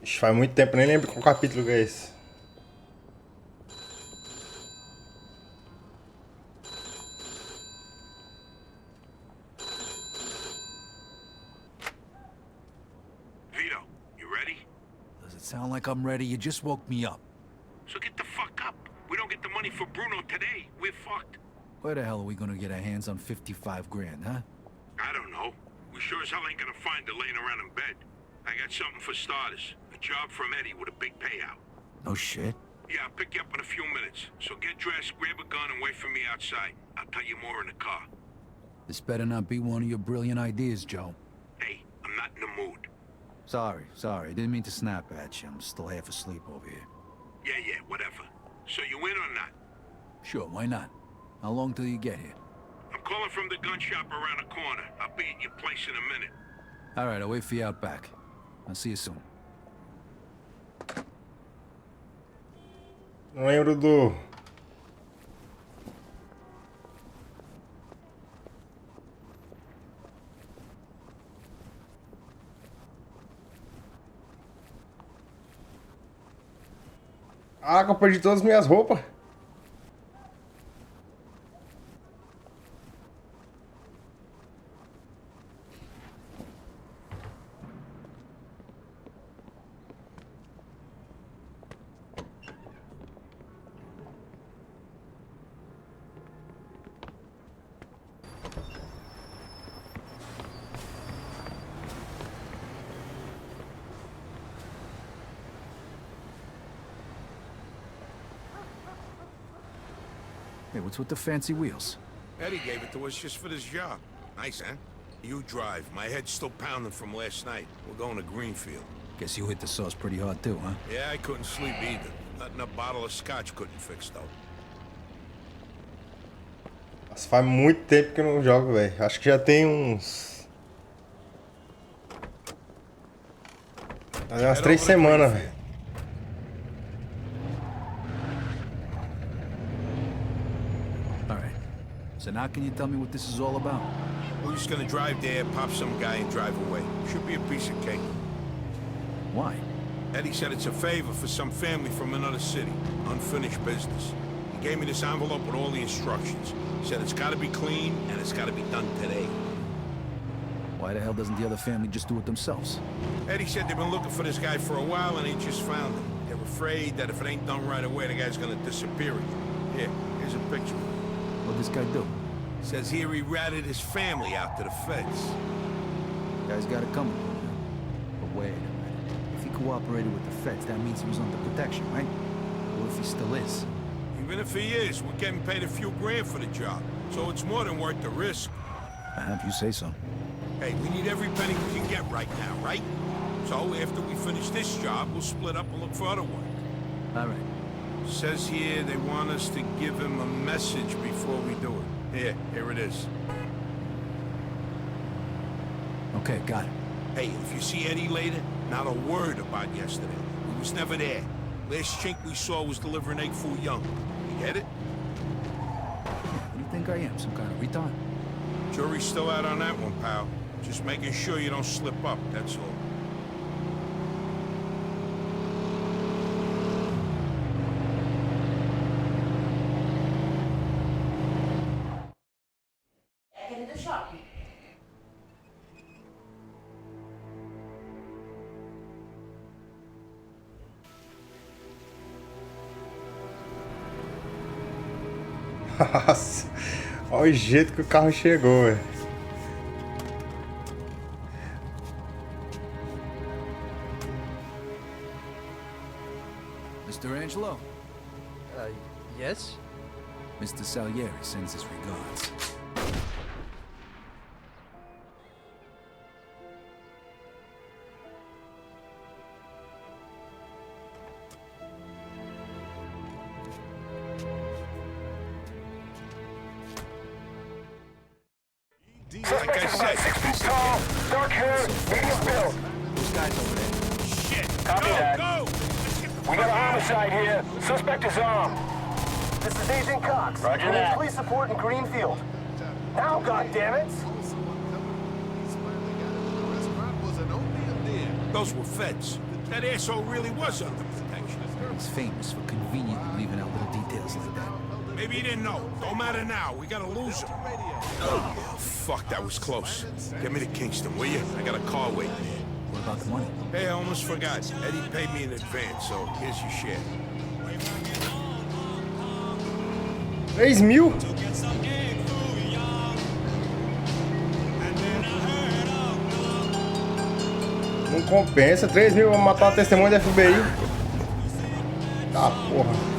Ixi, faz muito tempo, nem lembro qual capítulo que é esse. Vito, you ready? Does it sound like I'm ready? You just woke me up. So get the fuck up. We don't get the money for Bruno today. We're fucked. Where the hell are we gonna get our hands on 55 grand, huh? I don't know. We sure as hell ain't gonna find it laying around in bed. I got something for starters. A job from Eddie with a big payout. No shit. Yeah, I'll pick you up in a few minutes. So get dressed, grab a gun, and wait for me outside. I'll tell you more in the car. This better not be one of your brilliant ideas, Joe. Hey, I'm not in the mood. Sorry. Didn't mean to snap at you. I'm still half asleep over here. Yeah, whatever. So you in or not? Sure, why not? How long till you get here? I'm calling from the gun shop around the corner. I'll be at your place in a minute. All right, I'll wait for you out back. I'll see you soon. Não lembro do... Ah, que eu perdi todas as minhas roupas. Hey, what's with the fancy wheels? Eddie gave it to us just for this job. Nice, huh? You drive. My head's still pounding from last night. We're going to Greenfield. Guess you hit the sauce pretty hard too, huh? Yeah, I couldn't sleep either. Nothing a bottle of scotch couldn't fix, though. Nossa, faz muito tempo que eu não jogo, velho. Acho que já tem uns... umas 3 semanas, velho. So now can you tell me what this is all about? We're just gonna drive there, pop some guy, and drive away. Should be a piece of cake. Why? Eddie said it's a favor for some family from another city. Unfinished business. He gave me this envelope with all the instructions. Said it's gotta be clean, and it's gotta be done today. Why the hell doesn't the other family just do it themselves? Eddie said they've been looking for this guy for a while, and they just found him. They're afraid that if it ain't done right away, the guy's gonna disappear again. Here, here's a picture. What'd this guy do? Says here he ratted his family out to the feds. Guy's got it coming. But wait a minute. If he cooperated with the feds, that means he was under protection, right? What if he still is? Even if he is, we're getting paid a few grand for the job. So it's more than worth the risk. If you say so. Hey, we need every penny we can get right now, right? So after we finish this job, we'll split up and look for other work. All right. Says here they want us to give him a message before we do it. Here it is. Okay, got it. Hey, if you see Eddie later, not a word about yesterday. He was never there. Last chink we saw was delivering egg foo young. You get it? What do you think I am, some kind of retard? Jury's still out on that one, pal. Just making sure you don't slip up, that's all. Nossa, olha o jeito que o carro chegou, velho. Mr. Angelo? Yes? Mr. Salieri sends his regards. Like I said, 6 feet tall, dark hair, medium build. Those guys over there. shit! Copy that. Go! We got a homicide here. Suspect is armed. This is Agent Cox. Roger We need that. police support in Greenfield. Now, goddammit! Those were feds. That asshole really was under protection. He's famous for conveniently leaving out little details like that. Maybe he didn't know. Don't matter now. We gotta lose him. Oh, fuck, that was close. Get me to Kingston, will you? I got a car waiting here. What about the money? Hey, I almost forgot. Eddie paid me in advance, so here's your share. 3.000? Não compensa, 3.000 pra matar uma testemunha da FBI. Tá, porra.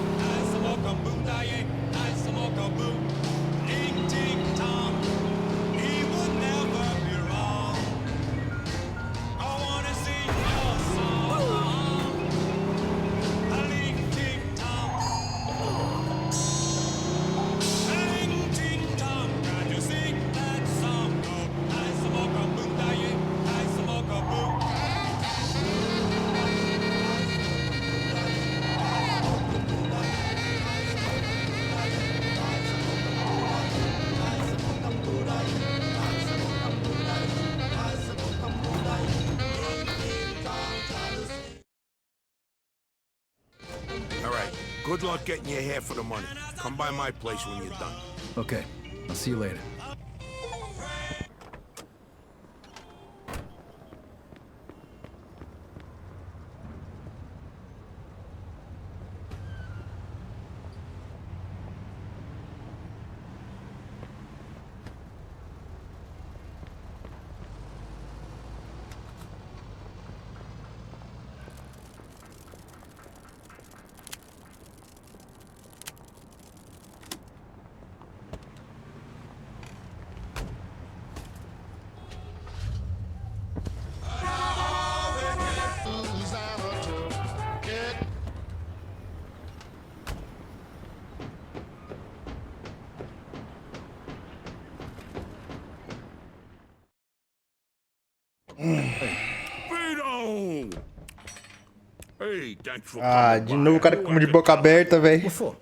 Good luck getting your half of the money. Come by my place when you're done. Okay, I'll see you later. Vito! Hey, thanks for Ah, coming de by. novo o cara com de boca aberta, velho. What for?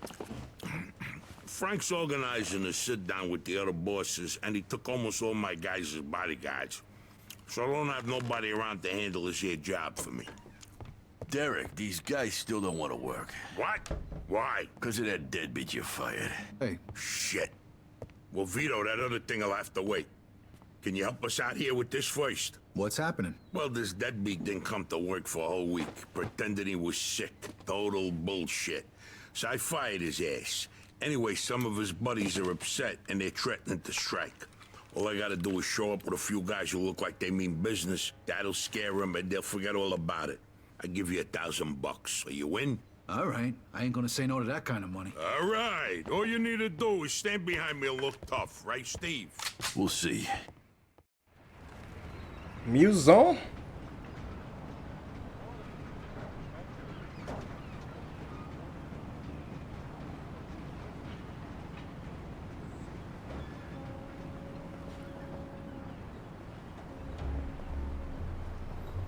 Frank's organizing a sit-down with the other bosses, and he took almost all my guys as bodyguards. So I don't have nobody around to handle this here job for me. Derek, these guys still don't want to work. What? Why? Because of that deadbeat you fired. Hey, Shit. Well, Vito, that other thing will have to wait. Can you help us out here with this first? what's happening? Well, this deadbeat didn't come to work for a whole week, pretending he was sick. Total bullshit. So I fired his ass. Anyway, some of his buddies are upset, and they're threatening to strike. All I gotta do is show up with a few guys who look like they mean business. That'll scare them, and they'll forget all about it. I give you $1,000. Are you in? All right, I ain't gonna say no to that kind of money. All right. All you need to do is stand behind me and look tough, right, Steve? We'll see. 1.000?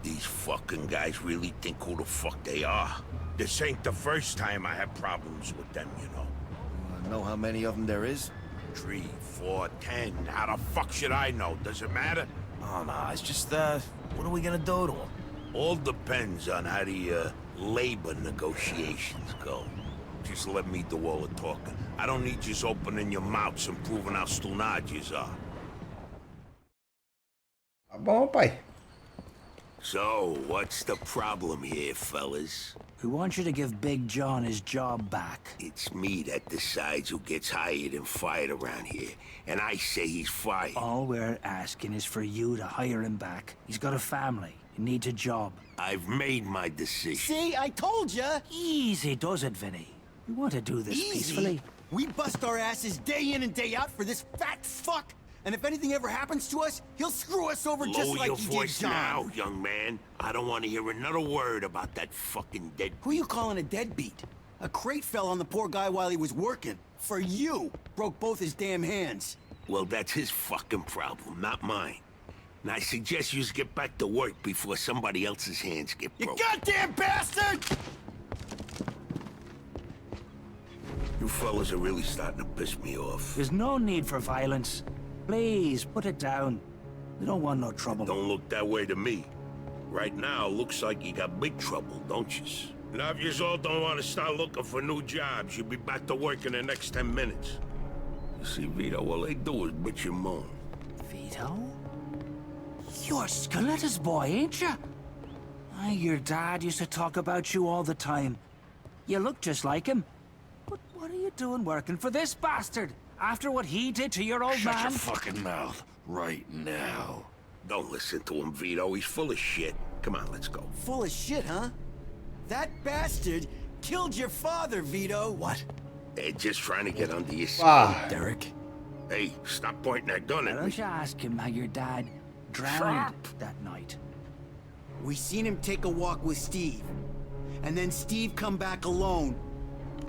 These fucking guys really think who the fuck they are. This ain't the first time I have problems with them, you know. Know how many of them there is? 3, 4, 10. How the fuck should I know? Does it matter? Oh, no, it's just, what are we gonna do to them? All depends on how the, labor negotiations go. Just let me do all the talking. I don't need you opening your mouths and proving how stunagers are. Tá bom, pai. So, what's the problem here, fellas? We want you to give Big John his job back. It's me that decides who gets hired and fired around here. And I say he's fired. All we're asking is for you to hire him back. He's got a family. He needs a job. I've made my decision. See, I told ya! Easy does it, Vinny. We want to do this peacefully. We bust our asses day in and day out for this fat fuck! And if anything ever happens to us, he'll screw us over just Lower like your he voice did John. now, young man. I don't want to hear another word about that fucking dead... Who you calling a deadbeat? A crate fell on the poor guy while he was working. For you. Broke both his damn hands. Well, that's his fucking problem, not mine. And I suggest you just get back to work before somebody else's hands get You broken. goddamn bastard! You fellas are really starting to piss me off. There's no need for violence. Please, put it down. We don't want no trouble. Don't look that way to me. Right now, looks like you got big trouble, don't you? Now, if you all don't want to start looking for new jobs, you'll be back to work in the next 10 minutes. You see, Vito, all they do is bitch and moan. Vito? You're Skelet's boy, ain't you? Your dad used to talk about you all the time. You look just like him. But what are you doing working for this bastard? After what he did to your old Shut man? your fucking mouth right now. Don't listen to him, Vito. He's full of shit. Come on, let's go. Full of shit, huh? That bastard killed your father, Vito. What? They're just trying to get under your skin. Ah, Derek? Hey, stop pointing that gun Why at me. don't you ask him how your dad drowned that night? We seen him take a walk with Steve. And then Steve come back alone.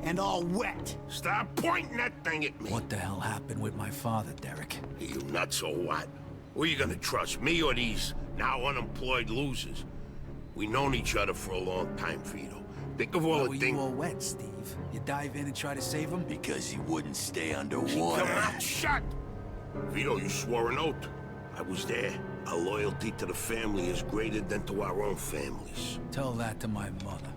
And all wet. Stop pointing that thing at me. What the hell happened with my father, Derek? You nuts or what? Who are you gonna trust, me or these now unemployed losers? We known each other for a long time, Vito. Think of all Why the were you things... all wet, Steve? You dive in and try to save him? Because he wouldn't stay Keep underwater. your mouth shut! Vito, you swore an oath. I was there. Our loyalty to the family is greater than to our own families. Tell that to my mother.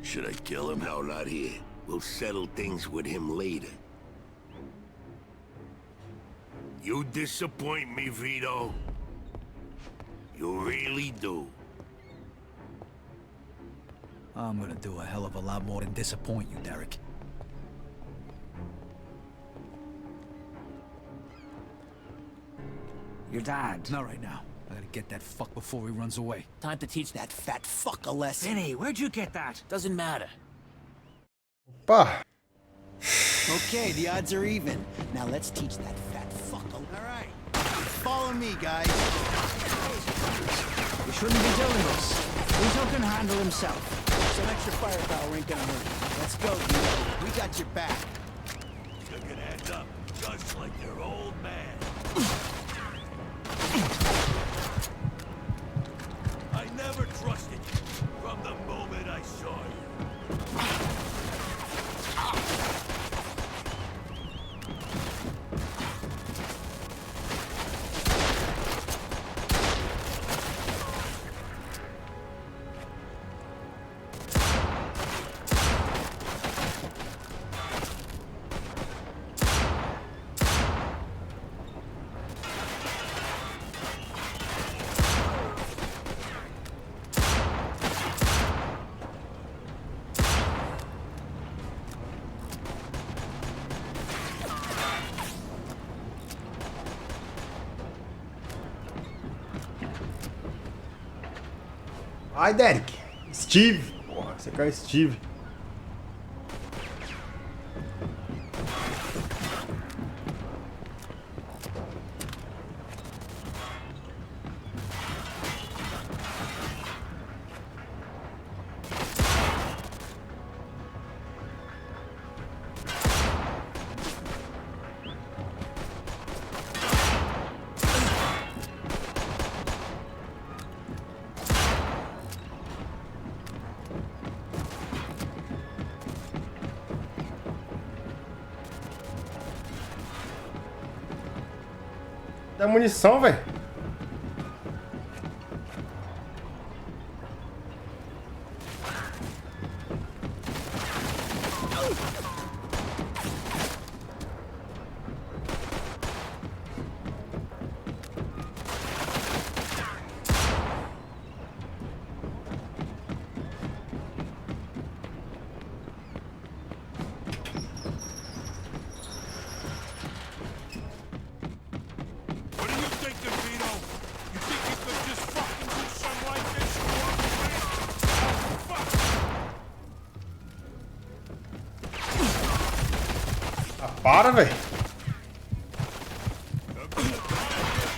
Should I kill him? No, not here. We'll settle things with him later. You disappoint me, Vito. You really do. I'm gonna do a hell of a lot more than disappoint you, Derek. Your dad. Not right now. I gotta get that fuck before he runs away. Time to teach that fat fuck a lesson. Vinny, where'd you get that? Doesn't matter. pá. Okay, the odds are even. Now let's teach that fat fuck a... Alright. Follow me, guys. You shouldn't be doing this. Vito can handle himself. Some extra firepower ain't gonna hurt you. Let's go, Vito. We got your back. Stick your hands up, just like your old man. I never trusted you from the moment I saw you. Ai, Derek. Steve. Porra, você quer o Steve. Da munição, velho. What are you thinking, Vito? You think you could just fucking do something like this? Fuck! Ah, para, velho.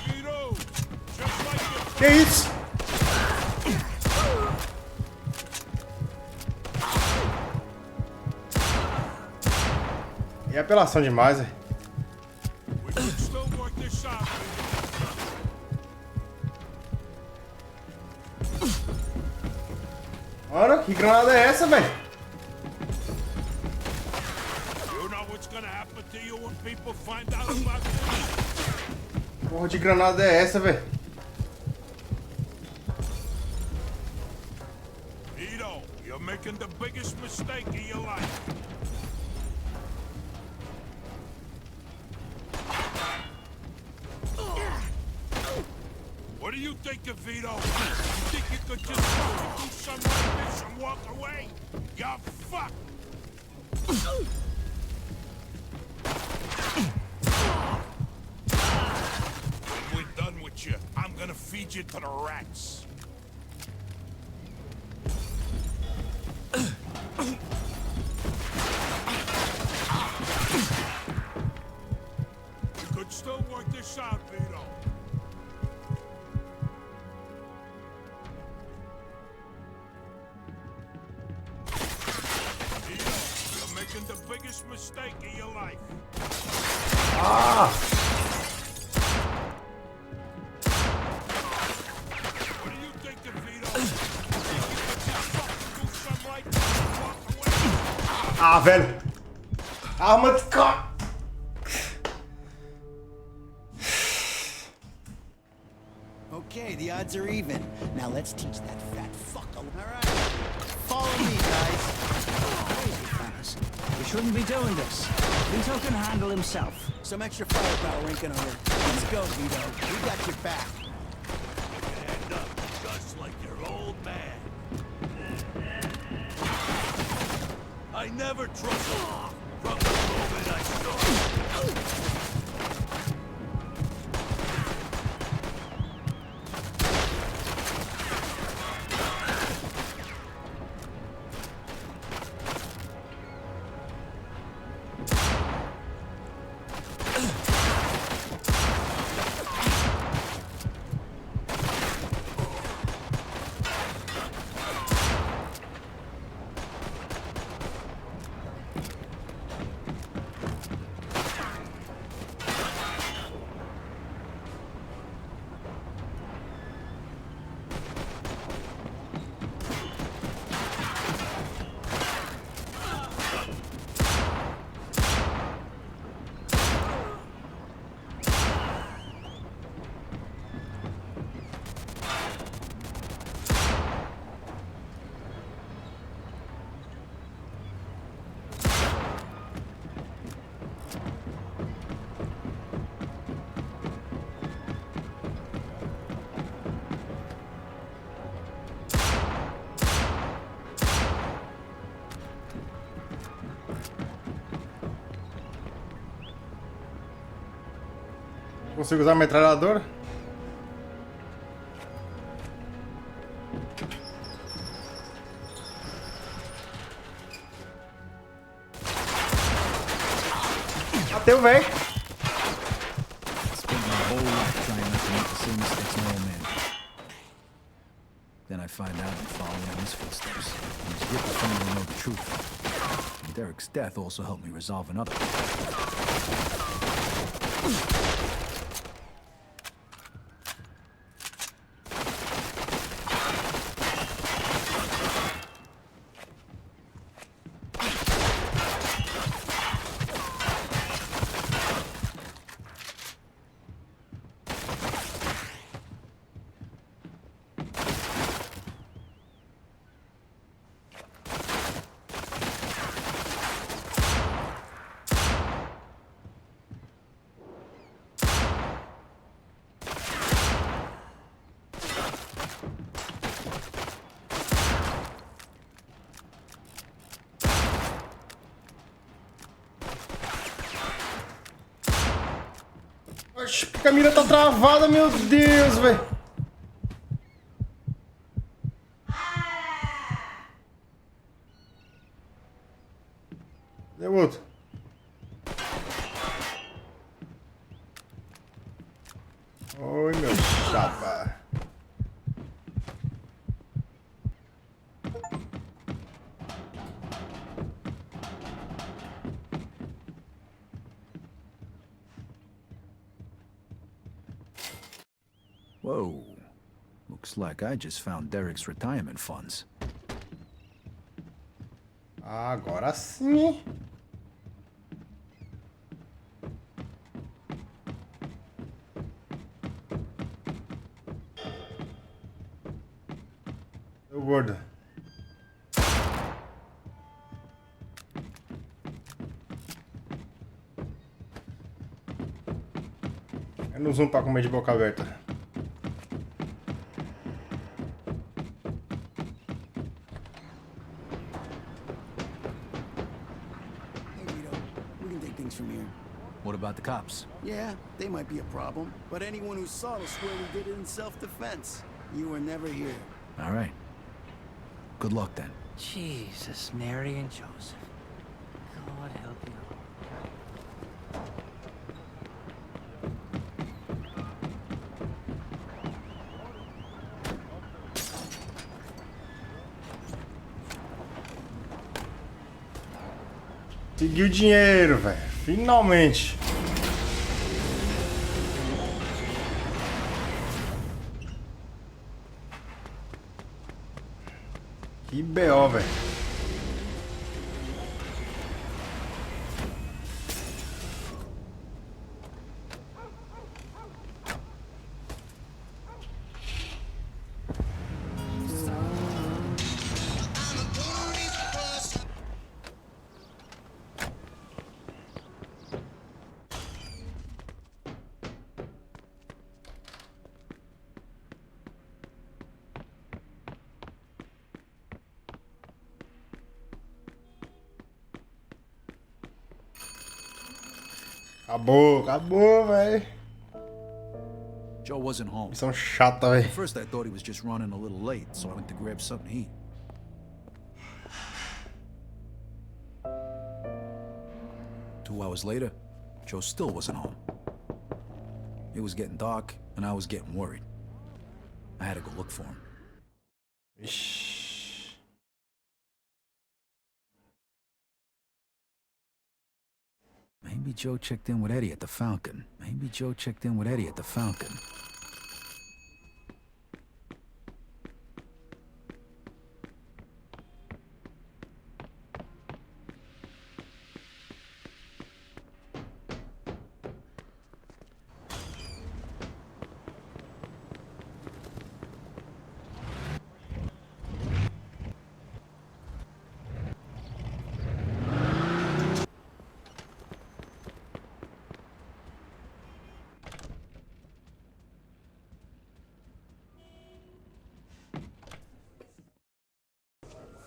Vito! Just like you... Que isso? E apelação demais, velho. We can still work this out, Mano, que granada é essa, velho? You know what's gonna happen to you when people find out about this? Porra de granada é essa, velho? Vito, you're making the biggest mistake of your life. What do you think of Vito? You think you could just fucking do something like this and walk away? You're fucked! When we're done with you, I'm gonna feed you to the rats. You could still work this out, Vito. Making the biggest mistake of your life. What do you think of Vito? Think you could just fucking do something like that and walk away? Ah, velho. Arma de cá. Okay, the odds are even. Now let's teach that fat fuck a... All right. Follow me, guys. Crazy fellas. We shouldn't be doing this. Vito can handle himself. Some extra firepower ain't gonna hurt. Let's go, Vito. We got your back. Stand up, just like your old man. I never trusted from the moment I saw. Consigo usar a metralhadora? Bateu, velho. Spent my whole life trying not to make the same mistakes my old man did. Then I find out I'm following in his footsteps. And he's with the family to know the truth. And Derek's death also helped me resolve another. Oxi, porque a mira tá travada, meu Deus, velho. Deu outro. Oi, meu chapa. Whoa. Looks like I just found Derek's retirement funds. Agora sim. Ô, gordo. Vai no zoom pra comer de boca aberta. Hey, Vito, we can take things from here. What about the cops? Yeah, they might be a problem, but anyone who saw will swear we did it in self-defense. You were never here. All right. Good luck then. Jesus, Mary and Joseph. God help you. Conseguiu o dinheiro, velho. Finalmente. Que BO, velho. Acabou, velho. Joe wasn't home. Missão chata, velho. At first I thought he was just running a little late, so I went to grab something to eat. 2 hours later, Joe still wasn't home. It was getting dark, and I was getting worried. I had to go look for him. Ixi. Maybe Joe checked in with Eddie at the Falcon.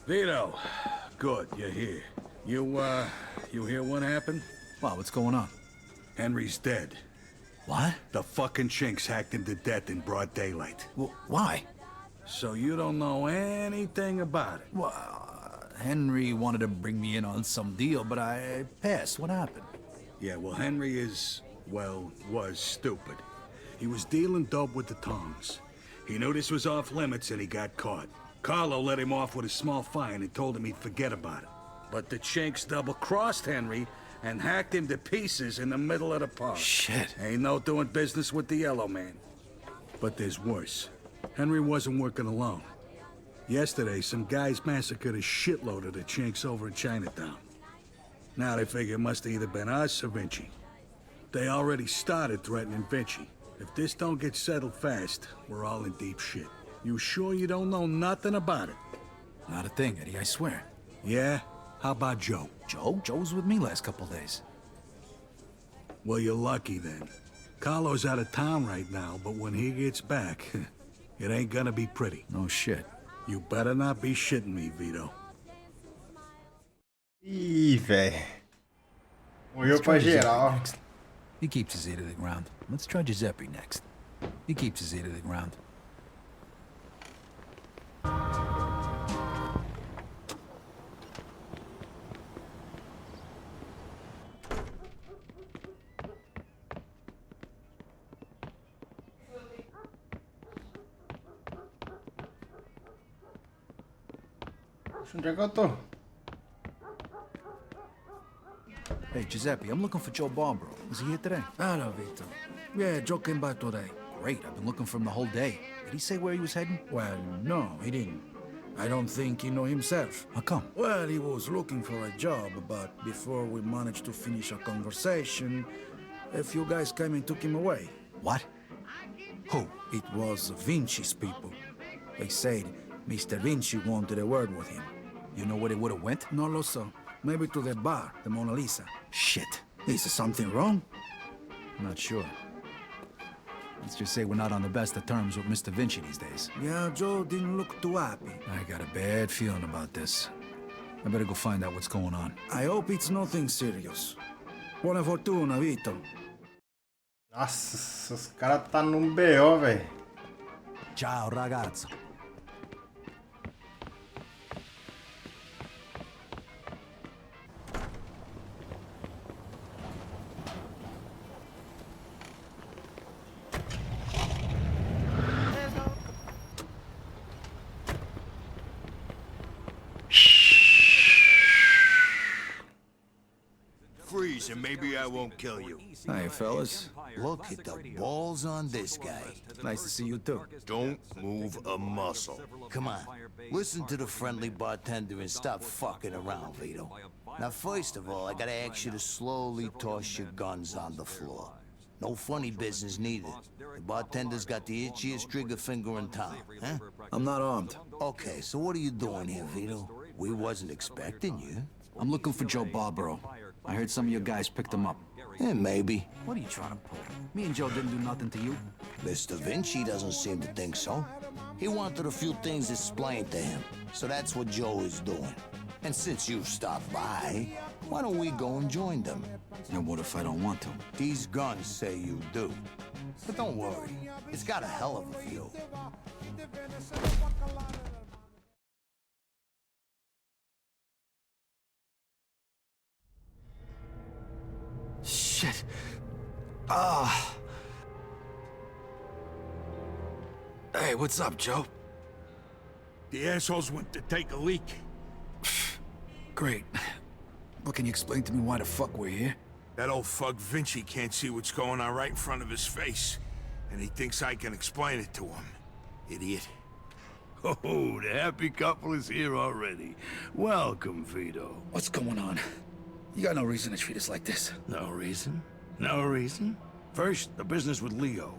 Vito, good, you're here. You hear what happened? Wow, what's going on? Henry's dead. What? The fucking chinks hacked him to death in broad daylight. Why? So you don't know anything about it? Well, Henry wanted to bring me in on some deal, but I passed. What happened? Yeah, well, Henry was stupid. He was dealing dope with the tongs. He knew this was off limits and he got caught. Carlo let him off with a small fine and told him he'd forget about it. But the chinks double-crossed Henry and hacked him to pieces in the middle of the park. Shit. Ain't no doing business with the yellow man. But there's worse. Henry wasn't working alone. Yesterday, some guys massacred a shitload of the chinks over in Chinatown. Now they figure it must have either been us or Vinci. They already started threatening Vinci. If this don't get settled fast, we're all in deep shit. You sure you don't know nothing about it? Not a thing, Eddie, I swear. Yeah? How about Joe? Joe? Joe was with me last couple days. Well, you're lucky then. Carlo's out of town right now, but when he gets back, it ain't gonna be pretty. No shit. You better not be shitting me, Vito. Ih, velho. Morreu pra geral. He keeps his ear to the ground. Let's try Giuseppe next. He keeps his ear to the ground. Onde é que eu tô? Hey, Giuseppe, I'm looking for Joe Barbaro. Is he here today? Hello, Vito. Yeah, Joe came by today. Great, I've been looking for him the whole day. Did he say where he was heading? Well, no, he didn't. I don't think he knew himself. How come? Well, he was looking for a job, but before we managed to finish a conversation, a few guys came and took him away. What? Who? It was Vinci's people. They said Mr. Vinci wanted a word with him. You know where they would have went? No lo so. Maybe to the bar, the Mona Lisa. Shit. Is there something wrong? I'm not sure. Let's just say we're not on the best of terms with Mr. Vinci these days. Yeah, Joe didn't look too happy. I got a bad feeling about this. I better go find out what's going on. I hope it's nothing serious. Buona fortuna, Vito. Nossa, os caras tá num BO, velho. Ciao, ragazzo. Freeze, and maybe I won't kill you. Hi, fellas. Look at the balls on this guy. Nice to see you, too. Don't move a muscle. Come on, listen to the friendly bartender and stop fucking around, Vito. Now, first of all, I gotta ask you to slowly toss your guns on the floor. No funny business needed. The bartender's got the itchiest trigger finger in town, huh? I'm not armed. Okay, so what are you doing here, Vito? We wasn't expecting you. I'm looking for Joe Barbaro. I heard some of your guys picked him up. Yeah, maybe. What are you trying to pull? Me and Joe didn't do nothing to you. Mr. Vinci doesn't seem to think so. He wanted a few things explained to him, so that's what Joe is doing. And since you stopped by, why don't we go and join them? And what if I don't want to? These guns say you do. But don't worry, it's got a hell of a view. Shit. Ah. Hey, what's up, Joe? The assholes went to take a leak. Great. Well, can you explain to me why the fuck we're here? That old fuck Vinci can't see what's going on right in front of his face. And he thinks I can explain it to him. Idiot. Oh, the happy couple is here already. Welcome, Vito. What's going on? You got no reason to treat us like this. No reason? No reason? First, the business with Leo.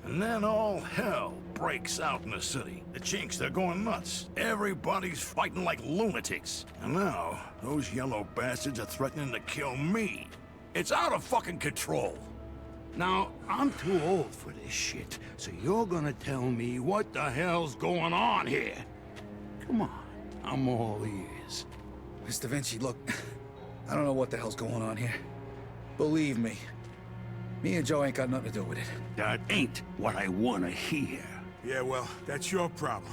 And then all hell breaks out in the city. The chinks, they're going nuts. Everybody's fighting like lunatics. And now, those yellow bastards are threatening to kill me. It's out of fucking control. Now, I'm too old for this shit, so you're gonna tell me what the hell's going on here. Come on, I'm all ears. Mr. Vinci, look, I don't know what the hell's going on here. Believe me, me and Joe ain't got nothing to do with it. That ain't what I wanna hear. Yeah, well, that's your problem.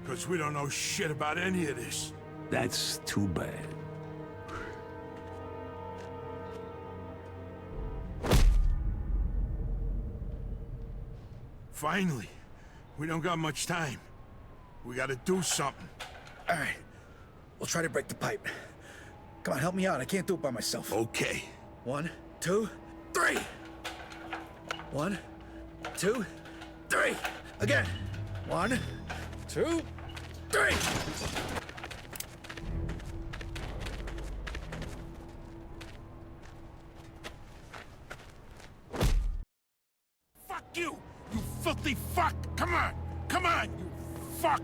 Because we don't know shit about any of this. That's too bad. Finally. We don't got much time. We gotta do something. All right, we'll try to break the pipe. Come on, help me out. I can't do it by myself. Okay. 1, 2, 3. 1, 2, 3. Again. 1, 2, 3. Fuck you! You filthy fuck! Come on! Come on, you fuck!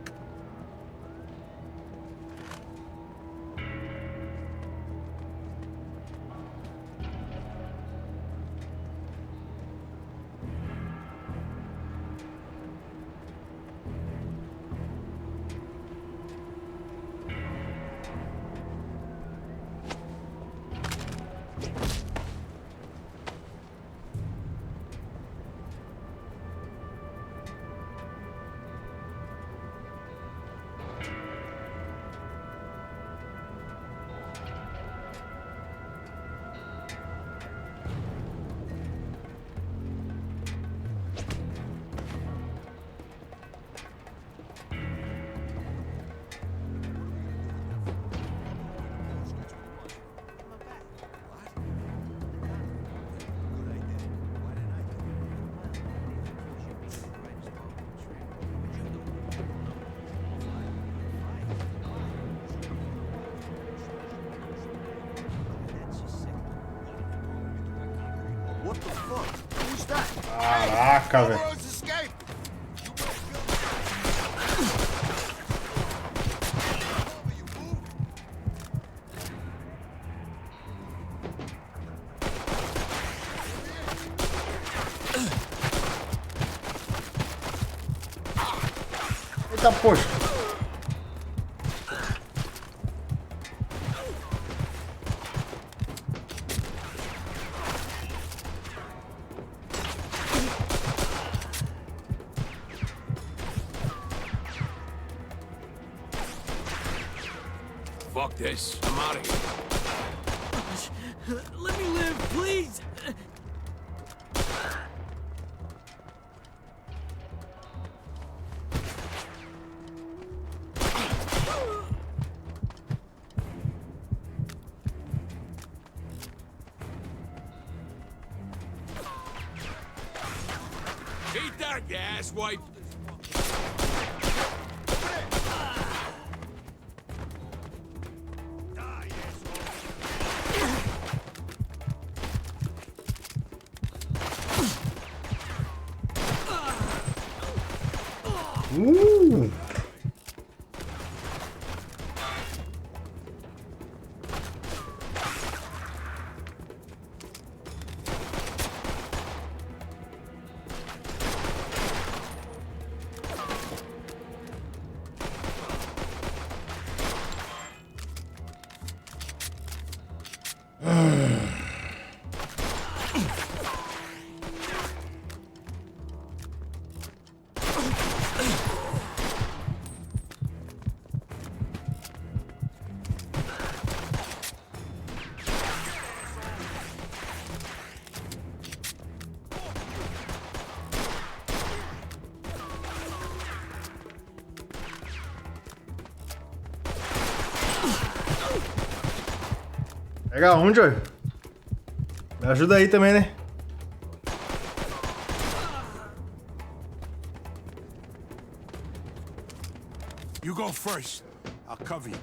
What the fuck? Who's that? Caraca, velho. Roads escape! Eita, poxa. Fuck this. I'm out of here. Let me live, please! Eat that, you asswipe. Pega um, Joey. Me ajuda aí também, né? You go first. I'll cover you.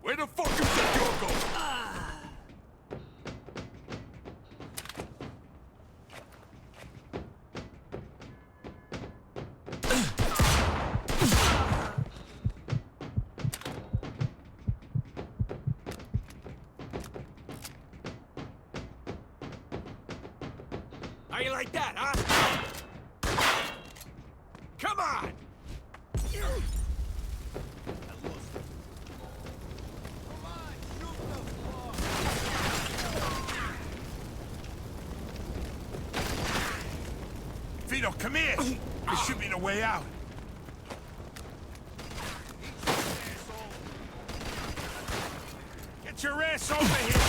Where the fuck is the Yoko? How you like that, huh? Come on! Vito, come here. This should be the way out. Get your ass over here.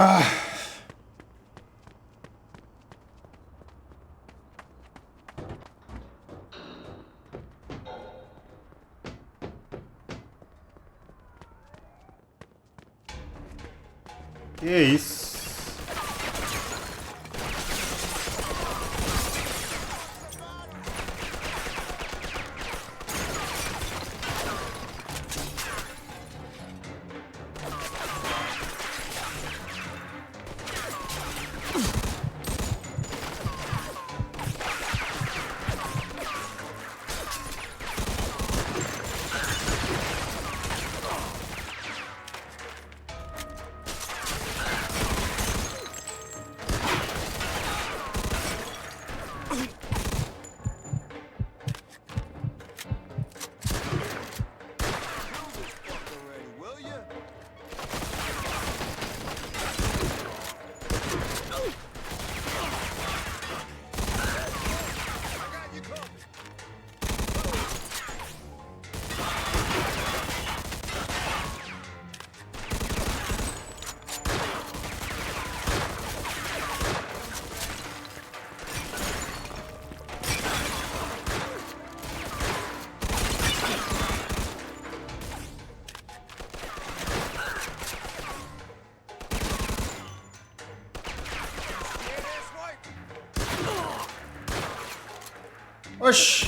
Ah. Que isso? Oxi.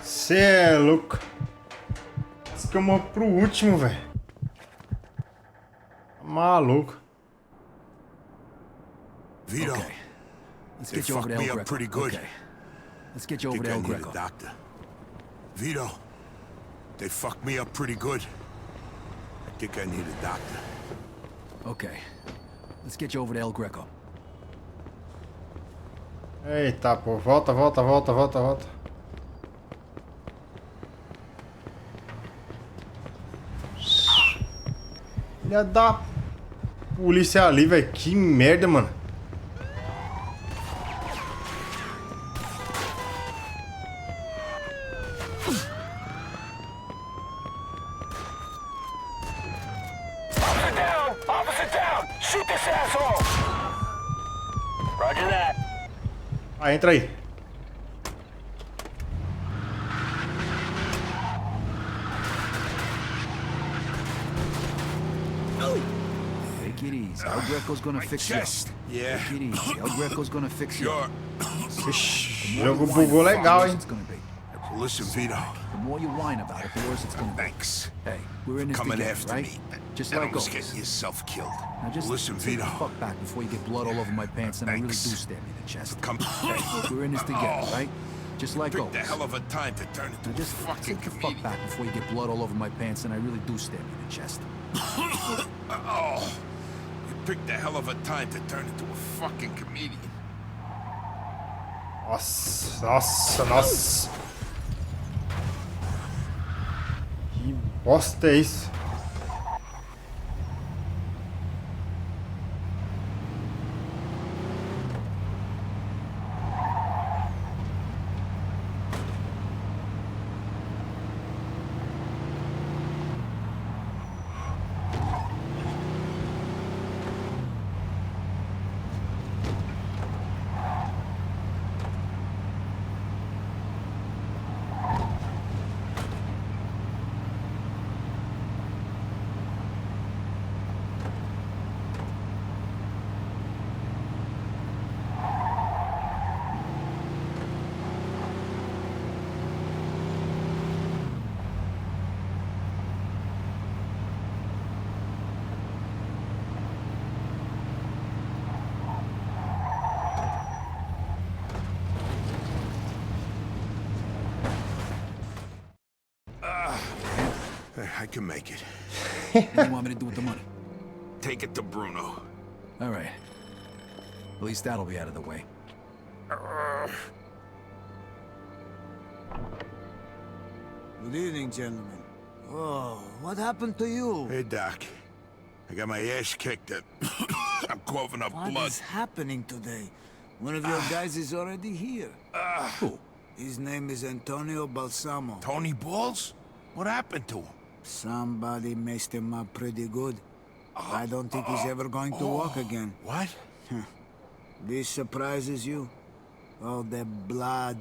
Cê é louco. Esse que eu morro pro último, velho. Maluco. Vito, Okay. Let's they get you over fucked to me El up Greco. pretty good. Okay. Let's get you I over think to I El need Greco. a doctor. Vito, they fucked me up pretty good. I think I need a doctor. Okay. Let's get you over to El Greco. Eita, pô. Volta, volta, volta, volta, volta. Filha da polícia ali, velho. Que merda, mano. Officer down! Officer down! Shoot this asshole! Roger that. Ah, entra aí. Take it easy. El Greco's gonna fix you. Chest. Yeah. Take it easy. El Greco's gonna fix you. Sure. Ixi, o jogo bugou legal, hein? It's gonna be. Listen, Vito. The more you whine about it, the worse it's gonna be. Thanks. Hey, we're in this Coming together, after right? me. Just and like almost always. getting yourself killed. Now just Listen, take Vito. the fuck back before you get blood all over my pants and I really do Thanks. stab you in the chest. Come. Hey, we're in this together, right? Just like Picked always. a hell of a time to turn into Now a just fucking take the fuck comedian. back before you get blood all over my pants and I really do stab you in the chest. Oh, you picked a hell of a time to turn into a fucking comedian. Nossa, nossa, nossa. Que bosta é isso? I can make it. What do you want me to do with the money? Take it to Bruno. All right. At least that'll be out of the way. Good evening, gentlemen. Oh, what happened to you? Hey, Doc. I got my ass kicked. I'm coughing up blood. What is happening today? One of your guys is already here. Who? His name is Antonio Balsamo. Tony Balls? What happened to him? Somebody messed him up pretty good. I don't think he's ever going to walk again. What? This surprises you? All the blood,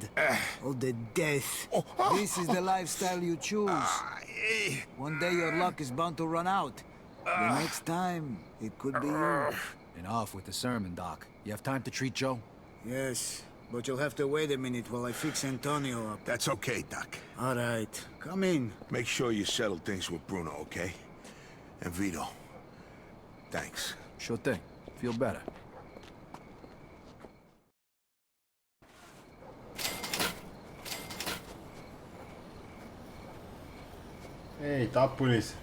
all the death. This is the lifestyle you choose. One day your luck is bound to run out. The next time, it could be you. Enough with the sermon, Doc. You have time to treat Joe? Yes, but you'll have to wait a minute while I fix Antonio up. That's okay, Doc. All right, come in. Make sure you settle things with Bruno, okay? And Vito. Thanks. Sure thing. Feel better. Eita, a polícia.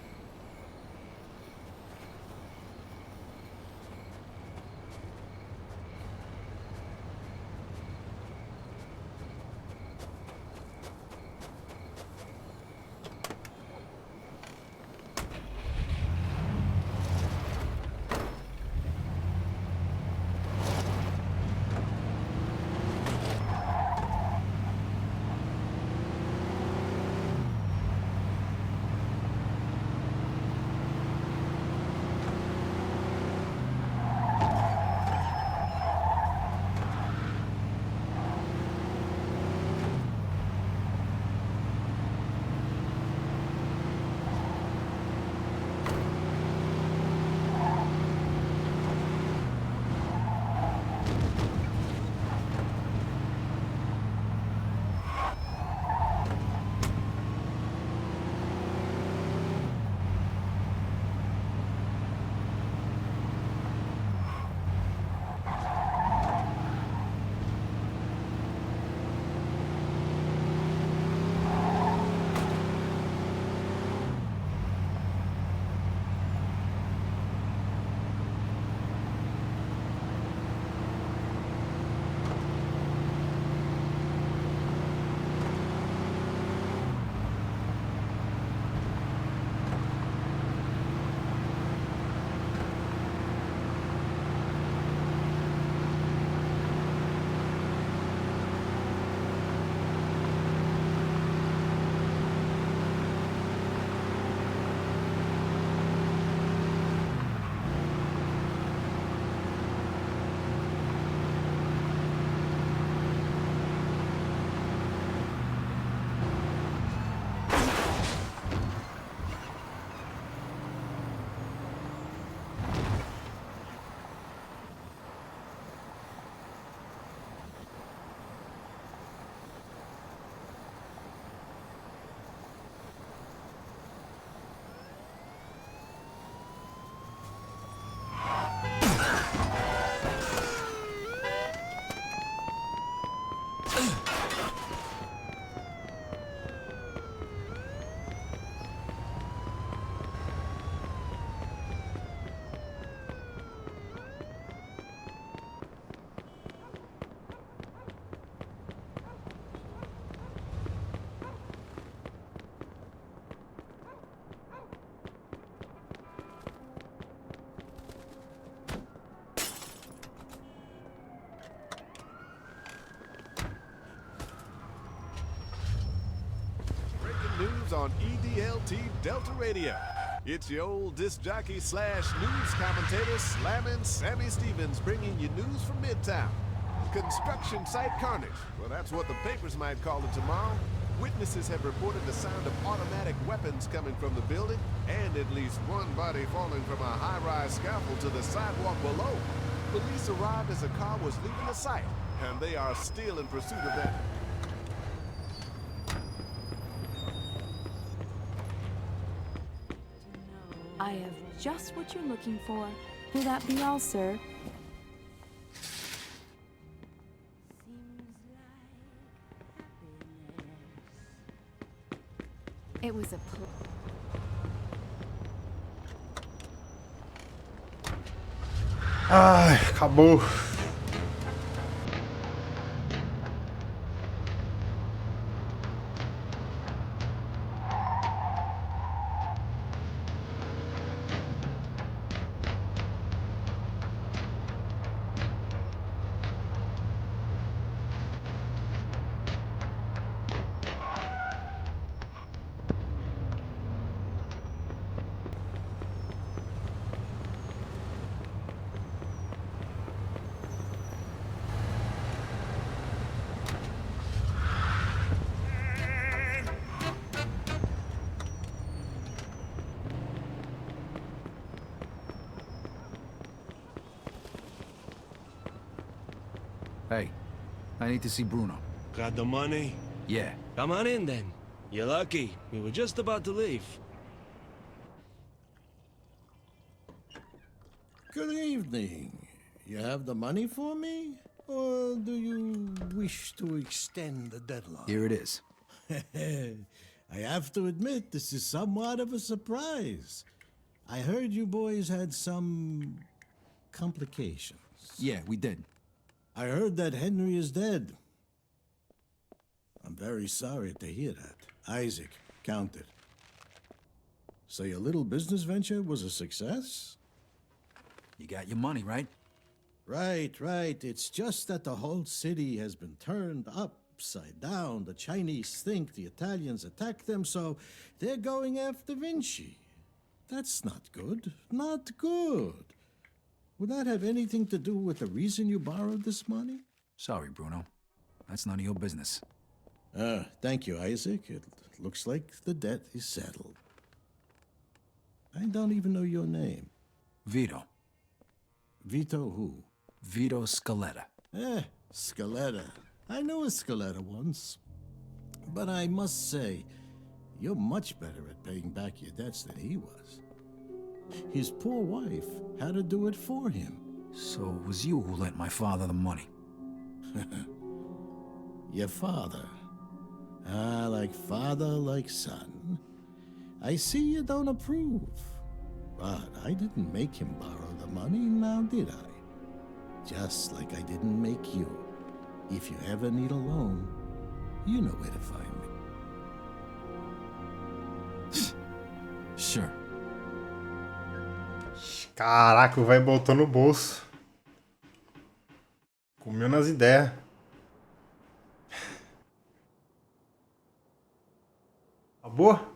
News on EDLT Delta Radio. It's your old disc jockey slash news commentator slamming Sammy Stevens bringing you news from Midtown. Construction site carnage. Well, that's what the papers might call it tomorrow. Witnesses have reported the sound of automatic weapons coming from the building and at least one body falling from a high-rise scaffold to the sidewalk below. Police arrived as a car was leaving the site, and they are still in pursuit of that. I have just what you're looking for. Will that be all, sir? It was a Ai, acabou. Hey, I need to see Bruno. Got the money? Yeah. Come on in then. You're lucky. We were just about to leave. Good evening. You have the money for me? Or do you wish to extend the deadline? Here it is. I have to admit, this is somewhat of a surprise. I heard you boys had some complications. Yeah, we did. I heard that Henry is dead. I'm very sorry to hear that. Isaac, count it. So your little business venture was a success? You got your money, right? Right. It's just that the whole city has been turned upside down. The Chinese think the Italians attacked them, so they're going after Vinci. That's not good. Not good. Would that have anything to do with the reason you borrowed this money? Sorry, Bruno. That's none of your business. Thank you, Isaac. It looks like the debt is settled. I don't even know your name. Vito. Vito who? Vito Scaletta. Scaletta. I knew a Scaletta once. But I must say, you're much better at paying back your debts than he was. His poor wife had to do it for him. So it was you who lent my father the money? Your father. Like father, like son. I see you don't approve. But I didn't make him borrow the money, now did I? Just like I didn't make you. If you ever need a loan, you know where to find me. Sure. Caraca, o velho botou no bolso. Comeu nas ideias. Acabou?